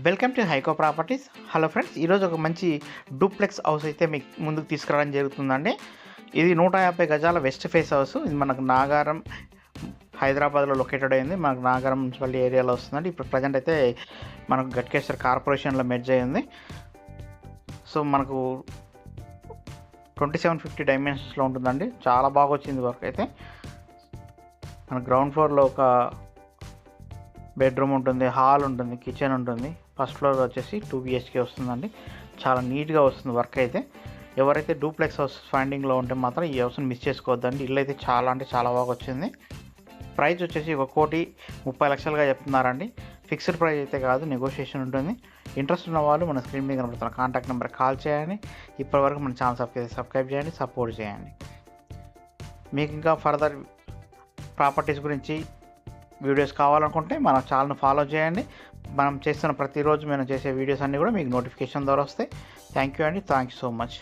Welcome to Haiko properties. Hello friends, ఈరోజు ఒక మంచి డూప్లెక్స్ హౌస్ అయితే మీకు ముందుకు తీసుకురావడం జరుగుతుందండి. ఇది 150 గజాల వెస్ట్ ఫేస్ హౌస్. ఇది మనకు నాగారం, హైదరాబాద్లో లొకేటెడ్ అయింది. మనకు నాగారం మున్సిపాలిటీ ఏరియాలో వస్తుందండి. ఇప్పుడు ప్రజెంట్ అయితే మనకు గట్కేశ్వర్ కార్పొరేషన్లో మెర్జ్ అయ్యింది. సో మనకు 2750 డైమెన్షన్స్లో ఉంటుందండి. చాలా బాగా వచ్చింది వర్క్ అయితే. మన గ్రౌండ్ ఫ్లోర్లో ఒక బెడ్రూమ్ ఉంటుంది, హాల్ ఉంటుంది, కిచెన్ ఉంటుంది. ఫస్ట్ ఫ్లోర్ వచ్చేసి 2 BHK వస్తుందండి. చాలా నీట్గా వస్తుంది వర్క్ అయితే. ఎవరైతే డూప్లెక్స్ హౌస్ ఫైండింగ్లో ఉంటే మాత్రం ఈ హౌస్ని మిస్ చేసుకోవద్దండి. ఇల్లు అయితే చాలా అంటే చాలా బాగా వచ్చింది. ప్రైస్ వచ్చేసి 1,30,30,00,000గా చెప్తున్నారండి. ఫిక్స్డ్ ప్రైస్ అయితే కాదు, నెగోషియేషన్ ఉంటుంది. ఇంట్రెస్ట్ ఉన్న వాళ్ళు మన స్క్రీన్ మీద కనబడుతున్న కాంటాక్ట్ నెంబర్ కాల్ చేయండి. ఇప్పటివరకు మన ఛానల్ సబ్స్క్రైబ్ చేయండి, సపోర్ట్ చేయండి. మీకు ఇంకా ఫర్దర్ ప్రాపర్టీస్ గురించి వీడియోస్ కావాలనుకుంటే మన ఛానల్ని ఫాలో చేయండి. మనం చేస్తున్న ప్రతిరోజు మేము చేసే వీడియోస్ అన్నీ కూడా మీకు నోటిఫికేషన్ ద్వారా వస్తాయి. థ్యాంక్ యూ అండి. Thank you so much.